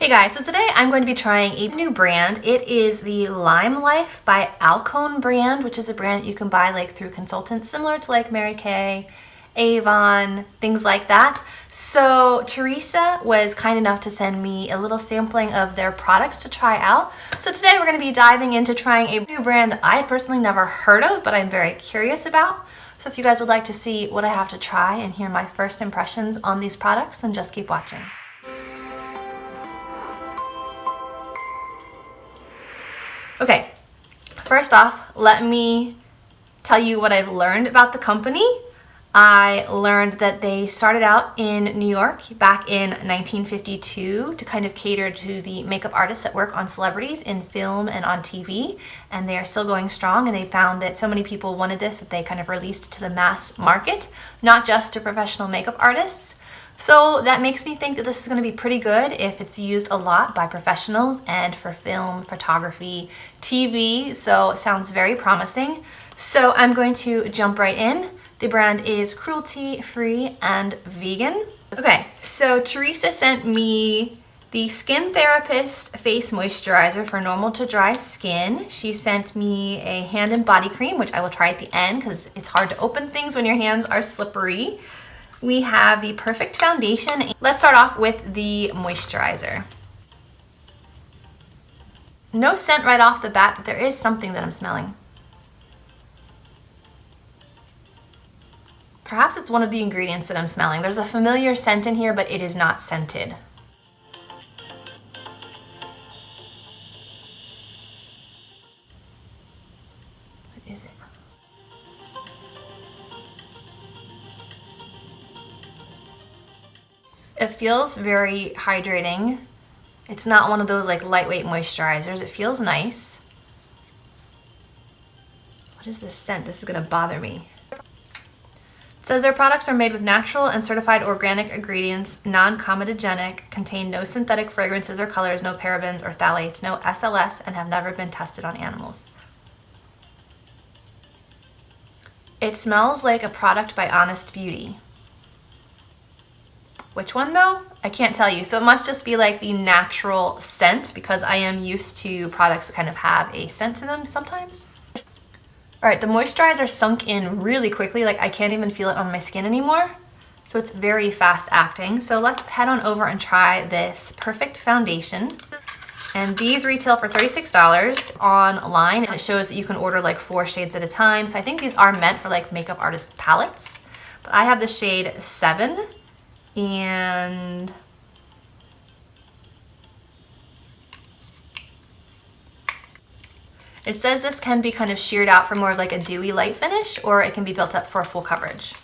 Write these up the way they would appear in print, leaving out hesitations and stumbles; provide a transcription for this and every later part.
Hey guys, so today I'm going to be trying a new brand. It is the Limelife by Alcone brand, which is a brand that you can buy like through consultants similar to like Mary Kay, Avon, things like that. So Teresa was kind enough to send me a little sampling of their products to try out. So today we're going to be diving into trying a new brand that I personally never heard of, but I'm very curious about. So if you guys would like to see what I have to try and hear my first impressions on these products, then just keep watching. Okay, first off, let me tell you what I've learned about the company. I learned that they started out in New York back in 1952 to kind of cater to the makeup artists that work on celebrities in film and on TV, and they are still going strong, and they found that so many people wanted this that they kind of released it to the mass market, not just to professional makeup artists. So that makes me think that this is going to be pretty good if it's used a lot by professionals and for film, photography, TV. So it sounds very promising. So I'm going to jump right in. The brand is cruelty free and vegan. Okay, so Teresa sent me the Skin Therapist Face Moisturizer for normal to dry skin. She sent me a hand and body cream, which I will try at the end because it's hard to open things when your hands are slippery. We have the Perfect Foundation. Let's start off with the moisturizer. No scent right off the bat, but there is something that I'm smelling. Perhaps it's one of the ingredients that I'm smelling. There's a familiar scent in here, but it is not scented. What is it? It feels very hydrating. It's not one of those like lightweight moisturizers. It feels nice. What is this scent? This is gonna bother me. It says their products are made with natural and certified organic ingredients, non-comedogenic, contain no synthetic fragrances or colors, no parabens or phthalates, no SLS, and have never been tested on animals. It smells like a product by Honest Beauty. Which one though? I can't tell you. So it must just be like the natural scent because I am used to products that kind of have a scent to them sometimes. All right, the moisturizer sunk in really quickly. Like I can't even feel it on my skin anymore. So it's very fast acting. So let's head on over and try this Perfect Foundation. And these retail for $36 online, and it shows that you can order like 4 shades at a time. So I think these are meant for like makeup artist palettes. But I have the shade 7. And it says this can be kind of sheared out for more of like a dewy light finish, or it can be built up for full coverage.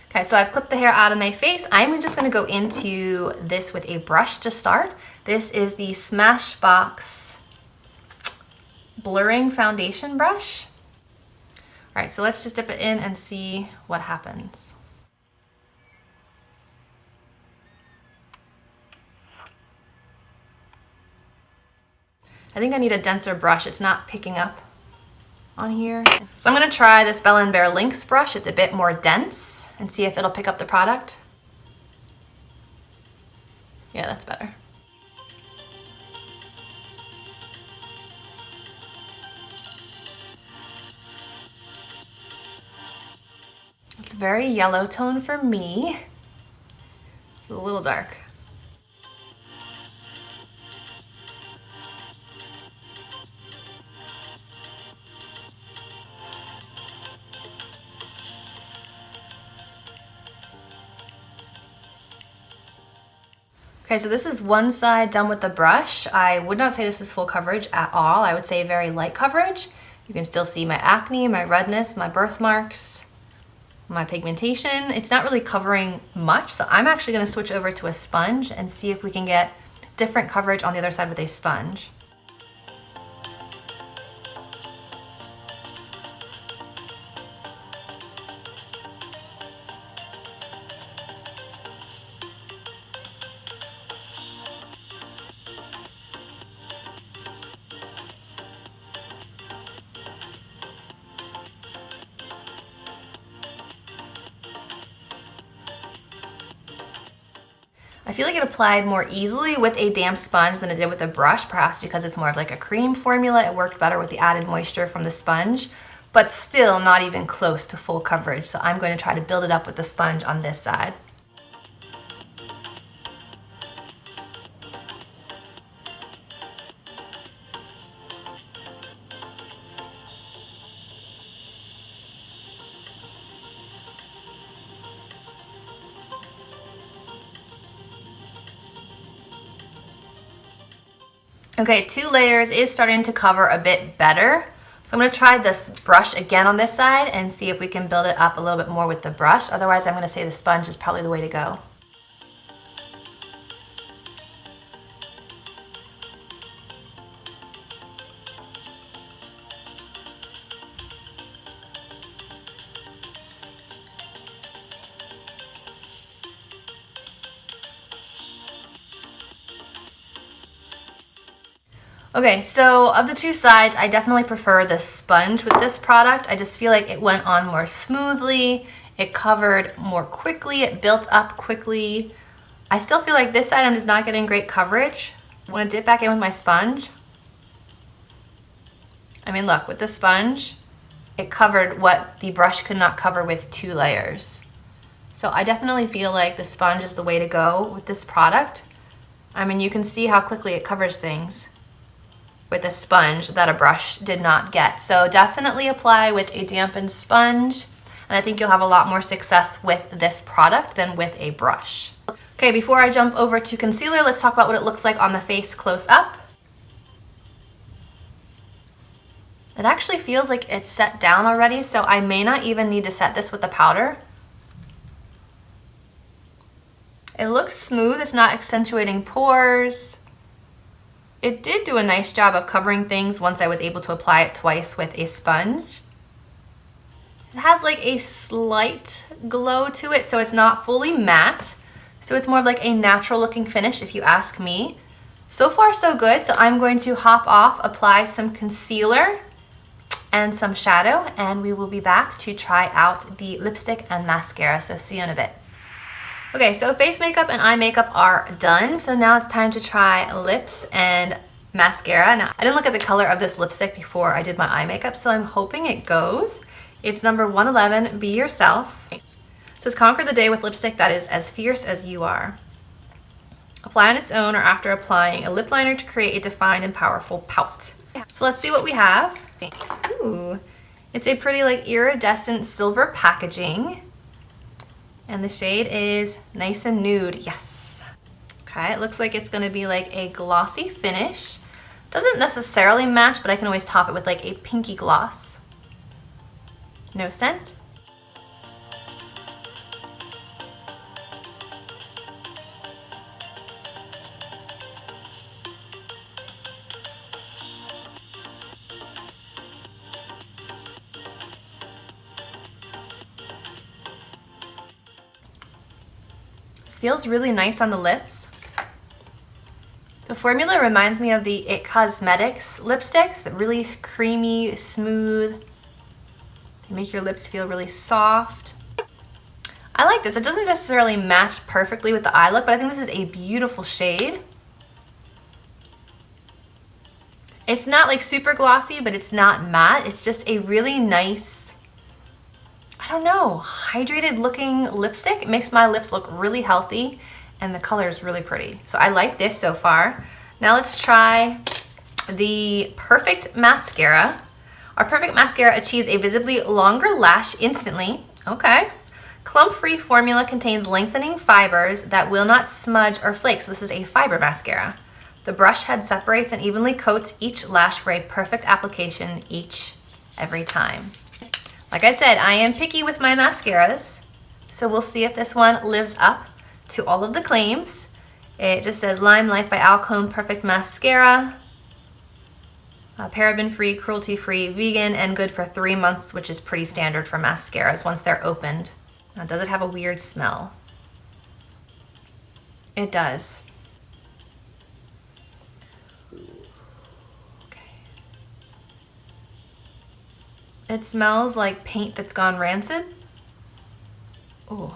Okay, so I've clipped the hair out of my face. I'm just gonna go into this with a brush to start. This is the Smashbox Blurring Foundation Brush. All right, so let's just dip it in and see what happens. I think I need a denser brush. It's not picking up on here. So I'm gonna try this Bella & Bear Lynx brush. It's a bit more dense and see if it'll pick up the product. Yeah, that's better. It's very yellow tone for me. It's a little dark. Okay, so this is one side done with the brush. I would not say this is full coverage at all. I would say very light coverage. You can still see my acne, my redness, my birthmarks, my pigmentation. It's not really covering much, so I'm actually gonna switch over to a sponge and see if we can get different coverage on the other side with a sponge. I feel like it applied more easily with a damp sponge than it did with a brush, perhaps because it's more of like a cream formula. It worked better with the added moisture from the sponge, but still not even close to full coverage. So I'm going to try to build it up with the sponge on this side. Okay, 2 layers is starting to cover a bit better. So I'm gonna try this brush again on this side and see if we can build it up a little bit more with the brush. Otherwise, I'm gonna say the sponge is probably the way to go. Okay, so of the 2 sides, I definitely prefer the sponge with this product. I just feel like it went on more smoothly, it covered more quickly, it built up quickly. I still feel like this side I'm just not getting great coverage. I want to dip back in with my sponge. I mean, look, with the sponge, it covered what the brush could not cover with 2 layers. So I definitely feel like the sponge is the way to go with this product. I mean, you can see how quickly it covers things with a sponge that a brush did not get. So definitely apply with a dampened sponge, and I think you'll have a lot more success with this product than with a brush. Okay, before I jump over to concealer, let's talk about what it looks like on the face close up. It actually feels like it's set down already, so I may not even need to set this with the powder. It looks smooth, it's not accentuating pores. It did do a nice job of covering things once I was able to apply it twice with a sponge. It has like a slight glow to it, so it's not fully matte. So it's more of like a natural looking finish if you ask me. So far so good, so I'm going to hop off, apply some concealer and some shadow, and we will be back to try out the lipstick and mascara, so see you in a bit. Okay, so face makeup and eye makeup are done. So now it's time to try lips and mascara. Now, I didn't look at the color of this lipstick before I did my eye makeup, so I'm hoping it goes. It's number 111, Be Yourself. It says, conquer the day with lipstick that is as fierce as you are. Apply on its own or after applying a lip liner to create a defined and powerful pout. So let's see what we have. Ooh, it's a pretty like iridescent silver packaging. And the shade is nice and nude, yes. Okay, it looks like it's gonna be like a glossy finish. Doesn't necessarily match, but I can always top it with like a pinky gloss. No scent. This feels really nice on the lips. The formula reminds me of the It Cosmetics lipsticks, that really creamy, smooth. They make your lips feel really soft. I like this. It doesn't necessarily match perfectly with the eye look, but I think this is a beautiful shade. It's not like super glossy, but it's not matte. It's just a really nice, I don't know, hydrated looking lipstick. It makes my lips look really healthy and the color is really pretty. So I like this so far. Now let's try the Perfect Mascara. Our Perfect Mascara achieves a visibly longer lash instantly. Okay. Clump-free formula contains lengthening fibers that will not smudge or flake. So this is a fiber mascara. The brush head separates and evenly coats each lash for a perfect application every time. Like I said, I am picky with my mascaras, so we'll see if this one lives up to all of the claims. It just says Limelife by Alcone Perfect Mascara. Paraben-free, cruelty-free, vegan, and good for 3 months, which is pretty standard for mascaras once they're opened. Now, does it have a weird smell? It does. It smells like paint that's gone rancid. Ooh,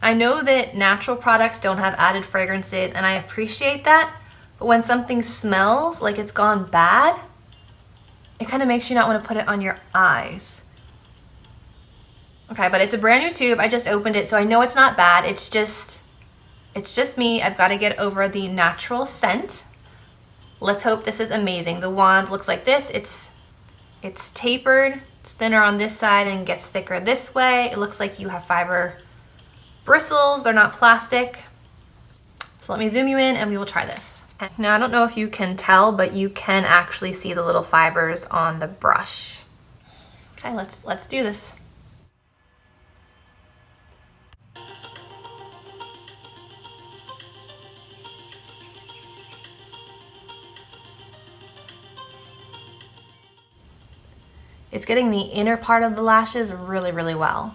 I know that natural products don't have added fragrances, and I appreciate that, but when something smells like it's gone bad, it kind of makes you not want to put it on your eyes. Okay, but it's a brand new tube. I just opened it, so I know it's not bad. It's just me. I've got to get over the natural scent. Let's hope this is amazing. The wand looks like this. It's tapered. It's thinner on this side and gets thicker this way. It looks like you have fiber bristles. They're not plastic. So let me zoom you in and we will try this. Now, I don't know if you can tell, but you can actually see the little fibers on the brush. Okay, let's do this. It's getting the inner part of the lashes really, really well.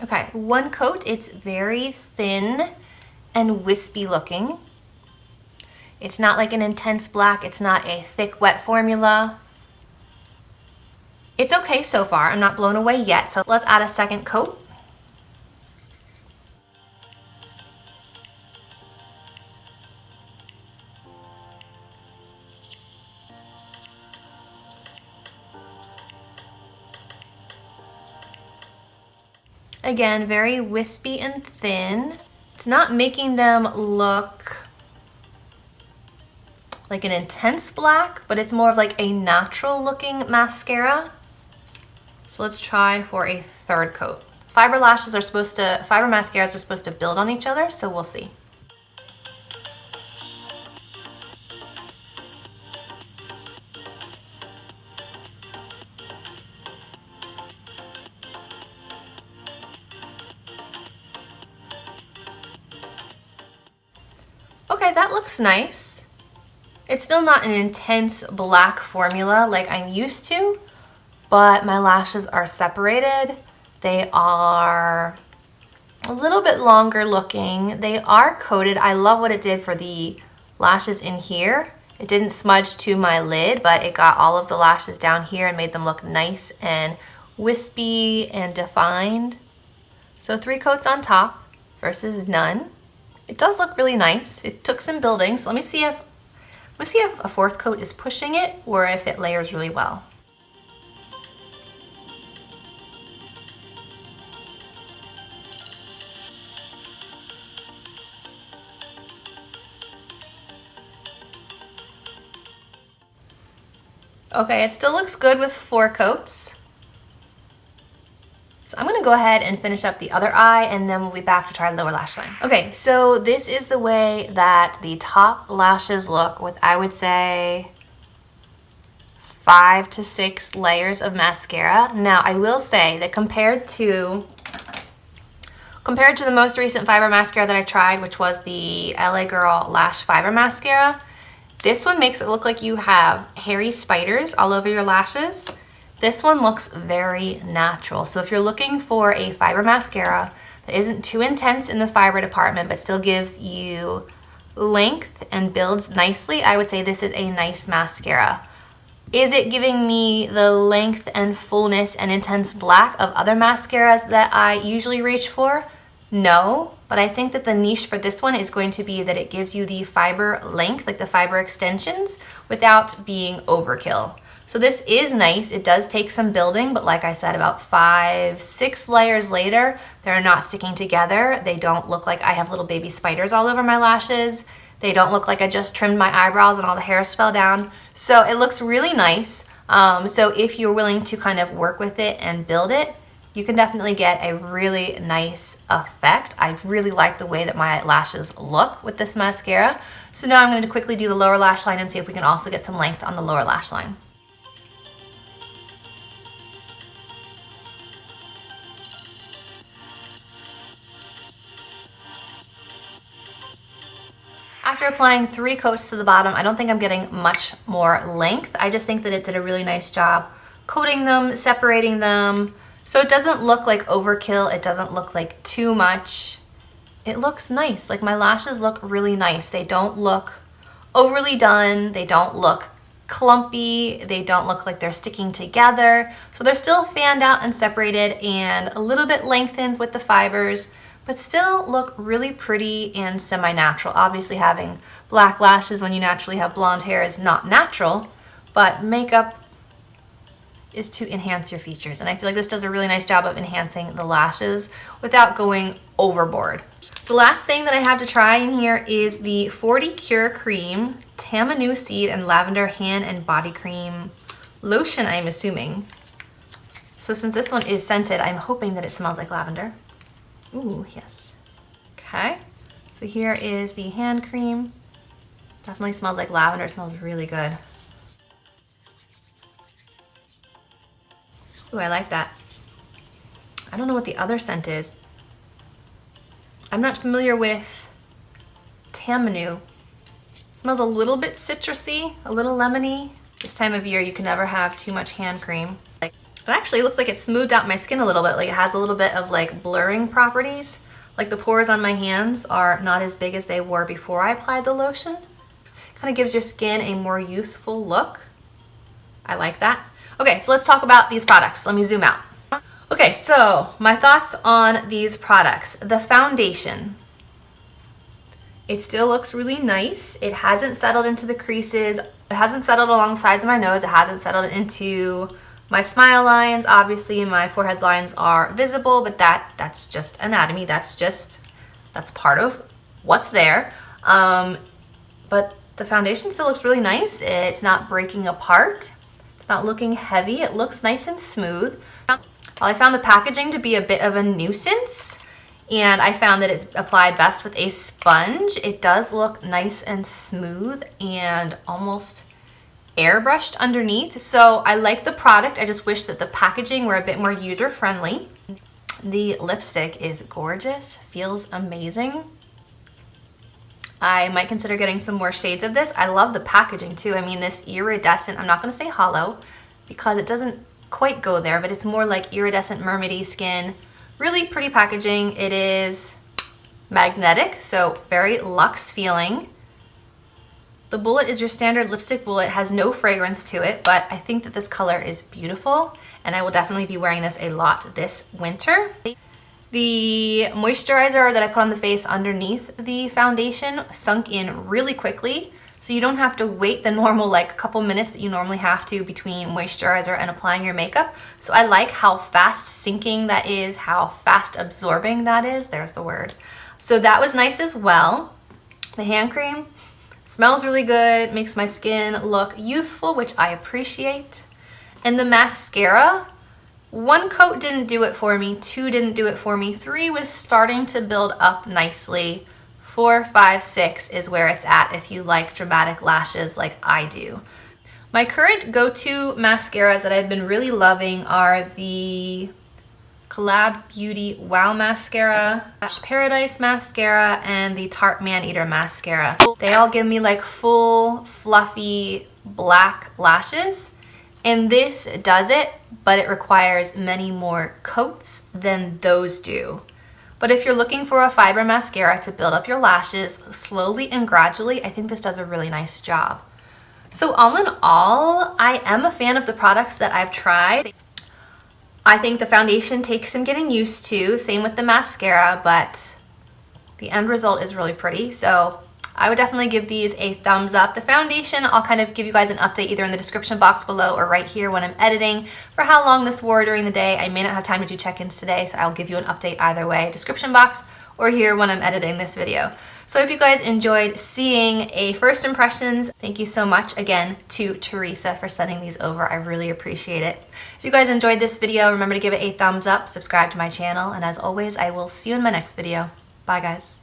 Okay, one coat, it's very thin and wispy looking. It's not like an intense black, it's not a thick, wet formula. It's okay so far, I'm not blown away yet, so let's add a second coat. Again, very wispy and thin. It's not making them look like an intense black, but it's more of like a natural looking mascara. So let's try for a third coat. Fiber mascaras are supposed to build on each other, so we'll see. Okay, that looks nice. It's still not an intense black formula like I'm used to, but my lashes are separated. They are a little bit longer looking. They are coated. I love what it did for the lashes in here. It didn't smudge to my lid, but it got all of the lashes down here and made them look nice and wispy and defined. So 3 coats on top versus none. It does look really nice. It took some building, so let me see if a 4th coat is pushing it or if it layers really well. Okay, it still looks good with 4 coats. So I'm gonna go ahead and finish up the other eye and then we'll be back to try the lower lash line. Okay, so this is the way that the top lashes look with, I would say, 5 to 6 layers of mascara. Now, I will say that compared to the most recent fiber mascara that I tried, which was the LA Girl Lash Fiber Mascara, this one makes it look like you have hairy spiders all over your lashes. This one looks very natural. So if you're looking for a fiber mascara that isn't too intense in the fiber department but still gives you length and builds nicely, I would say this is a nice mascara. Is it giving me the length and fullness and intense black of other mascaras that I usually reach for? No, but I think that the niche for this one is going to be that it gives you the fiber length, like the fiber extensions, without being overkill. So this is nice. It does take some building, but like I said, about 5, 6 layers later, they're not sticking together. They don't look like I have little baby spiders all over my lashes. They don't look like I just trimmed my eyebrows and all the hairs fell down. So it looks really nice. So if you're willing to kind of work with it and build it, you can definitely get a really nice effect. I really like the way that my lashes look with this mascara. So now I'm going to quickly do the lower lash line and see if we can also get some length on the lower lash line. After applying 3 coats to the bottom, I don't think I'm getting much more length. I just think that it did a really nice job coating them, separating them. So it doesn't look like overkill. It doesn't look like too much. It looks nice. Like my lashes look really nice. They don't look overly done. They don't look clumpy. They don't look like they're sticking together. So they're still fanned out and separated and a little bit lengthened with the fibers, but still look really pretty and semi-natural. Obviously having black lashes when you naturally have blonde hair is not natural, but makeup is to enhance your features. And I feel like this does a really nice job of enhancing the lashes without going overboard. The last thing that I have to try in here is the 40 Cure Cream Tamanu Seed and Lavender Hand and Body Cream Lotion, I'm assuming. So since this one is scented, I'm hoping that it smells like lavender. Ooh, yes. Okay, so here is the hand cream. Definitely smells like lavender. It smells really good. Ooh, I like that. I don't know what the other scent is. I'm not familiar with Tamanu. It smells a little bit citrusy, a little lemony. This time of year, you can never have too much hand cream. It actually looks like it smoothed out my skin a little bit. Like it has a little bit of like blurring properties. Like the pores on my hands are not as big as they were before I applied the lotion. Kind of gives your skin a more youthful look. I like that. Okay, so let's talk about these products. Let me zoom out. Okay, so my thoughts on these products. The foundation. It still looks really nice. It hasn't settled into the creases. It hasn't settled along the sides of my nose. It hasn't settled into my smile lines. Obviously, my forehead lines are visible, but that's just anatomy. That's part of what's there. But the foundation still looks really nice. It's not breaking apart. It's not looking heavy. It looks nice and smooth. While I found the packaging to be a bit of a nuisance, and I found that it applied best with a sponge, it does look nice and smooth and almost airbrushed underneath. So I like the product. I just wish that the packaging were a bit more user-friendly. The lipstick is gorgeous, feels amazing. I might consider getting some more shades of this. I love the packaging too. I mean, this iridescent, I'm not gonna say hollow because it doesn't quite go there, but it's more like iridescent mermaidy skin. Really pretty packaging. It is magnetic, so very luxe feeling. The bullet is your standard lipstick bullet, has no fragrance to it, but I think that this color is beautiful and I will definitely be wearing this a lot this winter. The moisturizer that I put on the face underneath the foundation sunk in really quickly, so you don't have to wait the normal like couple minutes that you normally have to between moisturizer and applying your makeup. So I like how fast sinking that is, how fast absorbing that is. There's the word. So that was nice as well. The hand cream smells really good, makes my skin look youthful, which I appreciate. And the mascara, 1 coat didn't do it for me, 2 didn't do it for me, 3 was starting to build up nicely. 4, 5, 6 is where it's at if you like dramatic lashes like I do. My current go-to mascaras that I've been really loving are the Collab Beauty Wow Mascara, Paradise Mascara, and the Tarte Maneater Mascara. They all give me like full, fluffy, black lashes. And this does it, but it requires many more coats than those do. But if you're looking for a fiber mascara to build up your lashes slowly and gradually, I think this does a really nice job. So all in all, I am a fan of the products that I've tried. I think the foundation takes some getting used to, same with the mascara, but the end result is really pretty. So I would definitely give these a thumbs up. The foundation, I'll kind of give you guys an update either in the description box below or right here when I'm editing for how long this wore during the day. I may not have time to do check-ins today, so I'll give you an update either way, description box or here when I'm editing this video. So I hope you guys enjoyed seeing a first impressions. Thank you so much again to Teresa for sending these over. I really appreciate it. If you guys enjoyed this video, remember to give it a thumbs up, subscribe to my channel, and as always, I will see you in my next video. Bye guys.